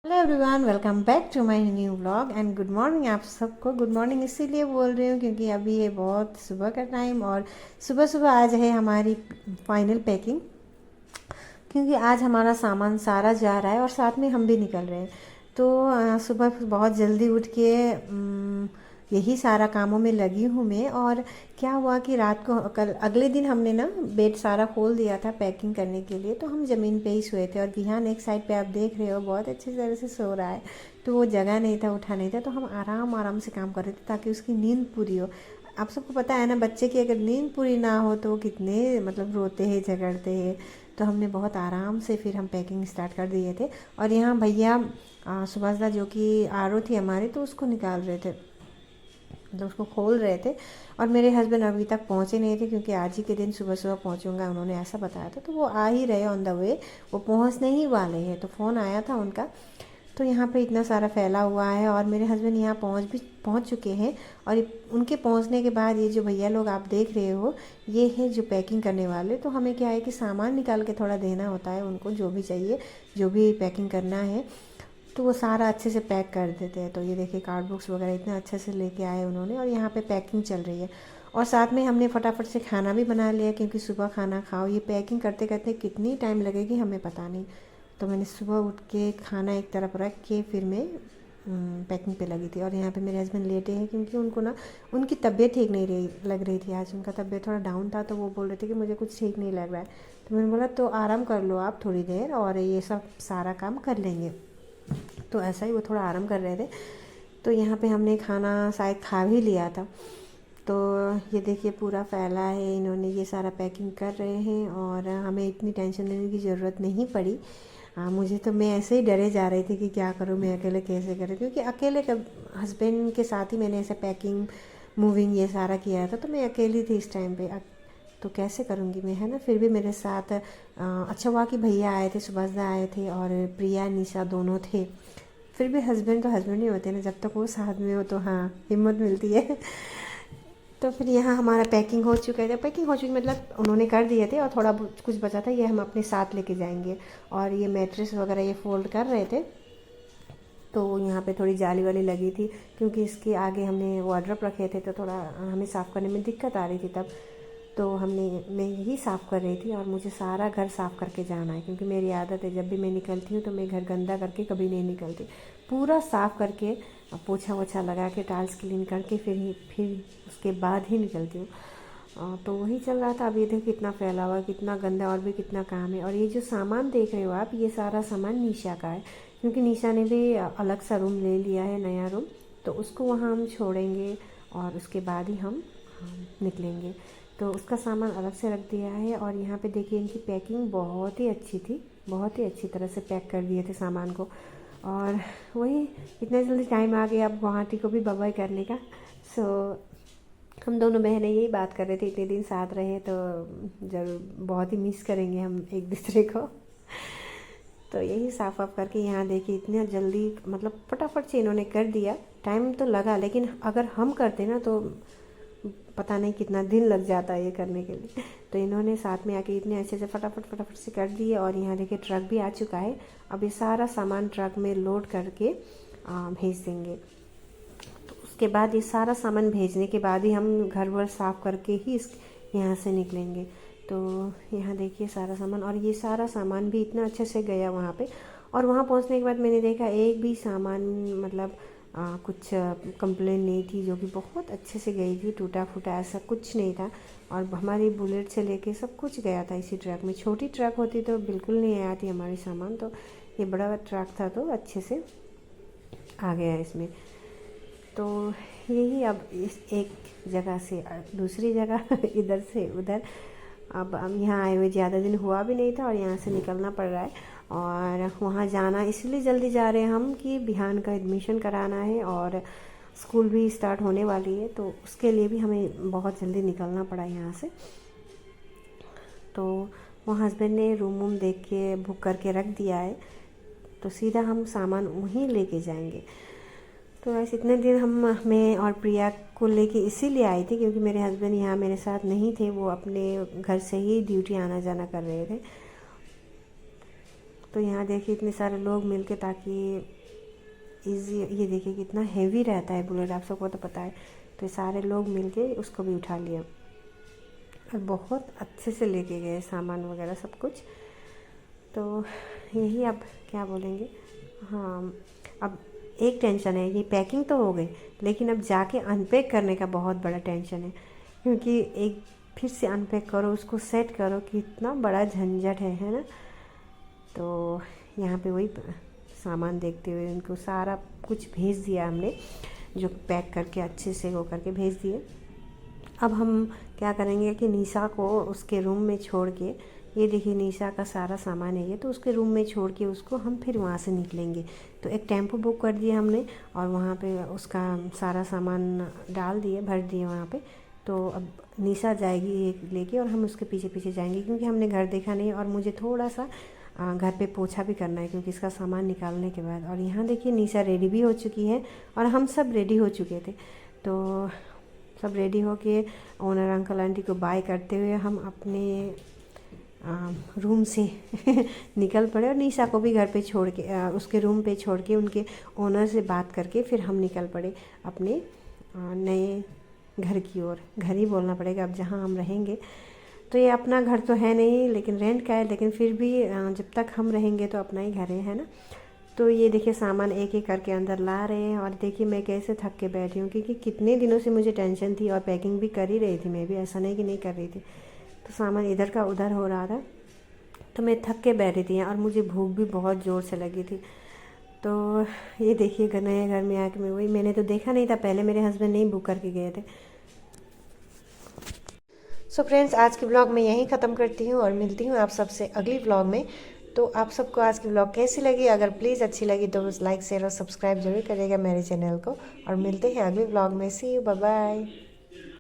Hello everyone, welcome back to my new vlog and good morning. आप सबको good morning इसीलिए बोल रही हूँ क्योंकि अभी ये बहुत सुबह का टाइम और सुबह सुबह आज है हमारी फाइनल पैकिंग। क्योंकि आज हमारा सामान सारा जा रहा है और साथ में हम भी निकल रहे हैं। तो सुबह बहुत जल्दी उठ के यही सारा कामों में लगी हूँ मैं। और क्या हुआ कि रात को कल अगले दिन हमने ना बेड सारा खोल दिया था पैकिंग करने के लिए, तो हम ज़मीन पे ही सोए थे और विहान एक साइड पे आप देख रहे हो बहुत अच्छी तरह से सो रहा है। तो वो जगह नहीं था, उठा नहीं था, तो हम आराम आराम से काम कर रहे थे ताकि उसकी नींद पूरी हो। आप सबको पता है ना, बच्चे की अगर नींद पूरी ना हो तो वो कितने मतलब रोते हैं, झगड़ते हैं। तो हमने बहुत आराम से फिर हम पैकिंग स्टार्ट कर दिए थे। और यहाँ भैया सुभाष दा जो कि आरओ थी हमारी, तो उसको निकाल रहे थे, मतलब उसको खोल रहे थे। और मेरे हस्बैंड अभी तक पहुँचे नहीं थे क्योंकि आज ही के दिन सुबह सुबह पहुँचूंगा उन्होंने ऐसा बताया था। तो वो आ ही रहे ऑन द वे, वो पहुँचने ही वाले हैं। तो फ़ोन आया था उनका। तो यहाँ पे इतना सारा फैला हुआ है और मेरे हस्बैंड यहाँ पहुँच चुके हैं। और उनके पहुँचने के बाद ये जो भैया लोग आप देख रहे हो, ये है जो पैकिंग करने वाले। तो हमें क्या है कि सामान निकाल के थोड़ा देना होता है उनको, जो भी चाहिए, जो भी पैकिंग करना है, तो वो सारा अच्छे से पैक कर देते हैं। तो ये देखिए कार्ड बुक्स वगैरह इतने अच्छे से लेके आए उन्होंने और यहाँ पे पैकिंग चल रही है। और साथ में हमने फटाफट से खाना भी बना लिया क्योंकि सुबह खाना खाओ, ये पैकिंग करते करते कितनी टाइम लगेगी हमें पता नहीं। तो मैंने सुबह उठ के खाना एक तरफ रख के फिर मैं पैकिंग पे लगी थी। और यहाँ पे मेरे हस्बैंड लेटे हैं क्योंकि उनको ना उनकी तबीयत ठीक नहीं रही लग रही थी। आज उनका तबीयत थोड़ा डाउन था, तो वो बोल रहे थे कि मुझे कुछ ठीक नहीं लग रहा है। तो मैंने बोला तो आराम कर लो आप थोड़ी देर और ये सब सारा काम कर लेंगे। तो ऐसा ही वो थोड़ा आराम कर रहे थे। तो यहाँ पे हमने खाना शायद खा भी लिया था। तो ये देखिए पूरा फैला है, इन्होंने ये सारा पैकिंग कर रहे हैं और हमें इतनी टेंशन लेने की ज़रूरत नहीं पड़ी। मुझे तो मैं ऐसे ही डरे जा रही थी कि क्या करूँ मैं अकेले, कैसे करूँ, क्योंकि अकेले कब हस्बैंड के साथ ही मैंने ऐसे पैकिंग मूविंग ये सारा किया था। तो मैं अकेली थी इस टाइम पे, तो कैसे करूँगी मैं, है ना। फिर भी मेरे साथ अच्छा हुआ कि भैया आए थे, सुभाष दा आए थे और प्रिया निशा दोनों थे। फिर भी हस्बैंड तो हस्बैंड ही होते हैं ना, जब तक वो साथ में हो तो हाँ हिम्मत मिलती है। तो फिर यहाँ हमारा पैकिंग हो चुका है, पैकिंग हो चुकी मतलब उन्होंने कर दिए थे और थोड़ा कुछ बचा था, ये हम अपने साथ लेके जाएंगे। और ये मैट्रेस वगैरह ये फोल्ड कर रहे थे। तो यहाँ पे थोड़ी जाली वाली लगी थी क्योंकि इसके आगे हमने वार्डरोब रखे थे, तो थोड़ा हमें साफ़ करने में दिक्कत आ रही थी तब। तो मैं यही साफ़ कर रही थी और मुझे सारा घर साफ़ करके जाना है क्योंकि मेरी आदत है जब भी मैं निकलती हूँ तो मैं घर गंदा करके कभी नहीं निकलती। पूरा साफ़ करके पोछा वोछा लगा के टाइल्स क्लीन करके फिर उसके बाद ही निकलती हूँ। तो वही चल रहा था। अब ये देखो कितना फैला हुआ, कितना गंदा, और भी कितना काम है। और ये जो सामान देख रहे हो आप, ये सारा सामान निशा का है क्योंकि निशा ने भी अलग सा रूम ले लिया है, नया रूम। तो उसको वहाँ हम छोड़ेंगे और उसके बाद ही हम निकलेंगे। तो उसका सामान अलग से रख दिया है। और यहाँ पे देखिए इनकी पैकिंग बहुत ही अच्छी थी, बहुत ही अच्छी तरह से पैक कर दिए थे सामान को। और वही इतना जल्दी टाइम आ गया अब गुवाहाटी को भी बाय करने का। सो हम दोनों बहनें यही बात कर रहे थे, इतने दिन साथ रहे तो जरूर बहुत ही मिस करेंगे हम एक दूसरे को। तो यही साफ़ वाफ करके यहाँ देखिए इतना जल्दी मतलब फटाफट से इन्होंने कर दिया। टाइम तो लगा लेकिन अगर हम करते ना तो पता नहीं कितना दिन लग जाता है ये करने के लिए। तो इन्होंने साथ में आके इतने अच्छे से फटाफट फटाफट से कर दिए। और यहाँ देखिए ट्रक भी आ चुका है, अब ये सारा सामान ट्रक में लोड करके भेज देंगे। तो उसके बाद ये सारा सामान भेजने के बाद ही हम घर वर साफ़ करके ही यहाँ से निकलेंगे। तो यहाँ देखिए सारा सामान, और ये सारा सामान भी इतना अच्छे से गया वहाँ पे। और वहाँ पहुँचने के बाद मैंने देखा एक भी सामान मतलब कुछ कंप्लेन नहीं थी, जो कि बहुत अच्छे से गई थी, टूटा फूटा ऐसा कुछ नहीं था। और हमारी बुलेट से लेके सब कुछ गया था इसी ट्रक में। छोटी ट्रक होती तो बिल्कुल नहीं आती हमारी सामान, तो ये बड़ा ट्रक था तो अच्छे से आ गया इसमें। तो यही अब इस एक जगह से दूसरी जगह इधर से उधर, अब हम यहाँ आए हुए ज़्यादा दिन हुआ भी नहीं था और यहाँ से निकलना पड़ रहा है। और वहाँ जाना इसलिए जल्दी जा रहे हैं हम कि बिहान का एडमिशन कराना है और स्कूल भी स्टार्ट होने वाली है, तो उसके लिए भी हमें बहुत जल्दी निकलना पड़ा यहाँ से। तो वहाँ हस्बैंड ने रूम वूम देख के बुक करके रख दिया है, तो सीधा हम सामान वहीं लेके जाएंगे। तो वैसे इतने दिन मैं और प्रिया को लेके इसीलिए आई थी क्योंकि मेरे हस्बैंड यहाँ मेरे साथ नहीं थे, वो अपने घर से ही ड्यूटी आना जाना कर रहे थे। तो यहाँ देखिए इतने सारे लोग मिलके, ताकि इजी, ये देखिए कितना हेवी रहता है बुलेट, आप सबको तो पता है। तो सारे लोग मिलके उसको भी उठा लिया और बहुत अच्छे से लेके गए सामान वगैरह सब कुछ। तो यही, अब क्या बोलेंगे, हाँ अब एक टेंशन है, ये पैकिंग तो हो गई, लेकिन अब जाके अनपैक करने का बहुत बड़ा टेंशन है, क्योंकि एक फिर से अनपैक करो, उसको सेट करो, कितना बड़ा झंझट है ना। तो यहाँ पे वही सामान देखते हुए उनको सारा कुछ भेज दिया हमने, जो पैक करके अच्छे से वो करके भेज दिए। अब हम क्या करेंगे कि निशा को उसके रूम में छोड़ के, ये देखिए निशा का सारा सामान है ये, तो उसके रूम में छोड़ के उसको हम फिर वहाँ से निकलेंगे। तो एक टेम्पो बुक कर दिया हमने और वहाँ पे उसका सारा सामान डाल दिए, भर दिए वहाँ पे। तो अब निशा जाएगी लेके और हम उसके पीछे पीछे जाएंगे, क्योंकि हमने घर देखा नहीं और मुझे थोड़ा सा घर पे पोछा भी करना है, क्योंकि इसका सामान निकालने के बाद। और यहाँ देखिए निशा रेडी भी हो चुकी है और हम सब रेडी हो चुके थे। तो सब रेडी हो के ओनर अंकल आंटी को बाय करते हुए हम अपने रूम से निकल पड़े, और निशा को भी घर पे छोड़ के उसके रूम पे छोड़ के उनके ओनर से बात करके फिर हम निकल पड़े अपने नए घर की ओर। घर ही बोलना पड़ेगा अब जहाँ हम रहेंगे। तो ये अपना घर तो है नहीं, लेकिन रेंट का है, लेकिन फिर भी जब तक हम रहेंगे तो अपना ही घर है ना। तो ये देखिए सामान एक एक करके अंदर ला रहे हैं, और देखिए मैं कैसे थक के बैठी हूँ, क्योंकि कितने दिनों से मुझे टेंशन थी और पैकिंग भी कर ही रही थी मैं भी, ऐसा नहीं कि नहीं कर रही थी। तो सामान इधर का उधर हो रहा था, तो मैं थक के बैठी थी और मुझे भूख भी बहुत ज़ोर से लगी थी। तो ये देखिए नए घर में आके मैं वही, मैंने तो देखा नहीं था पहले, मेरे हस्बैंड नहीं बुक करके गए थे। सो फ्रेंड्स, आज की ब्लॉग मैं यहीं ख़त्म करती हूँ और मिलती हूँ आप सबसे अगली ब्लॉग में। तो आप सबको आज की ब्लॉग कैसी लगी? अगर प्लीज़ अच्छी लगी तो बस लाइक शेयर और सब्सक्राइब जरूर करिएगा मेरे चैनल को, और मिलते हैं अगली ब्लॉग में। सी यू, बाय बाय।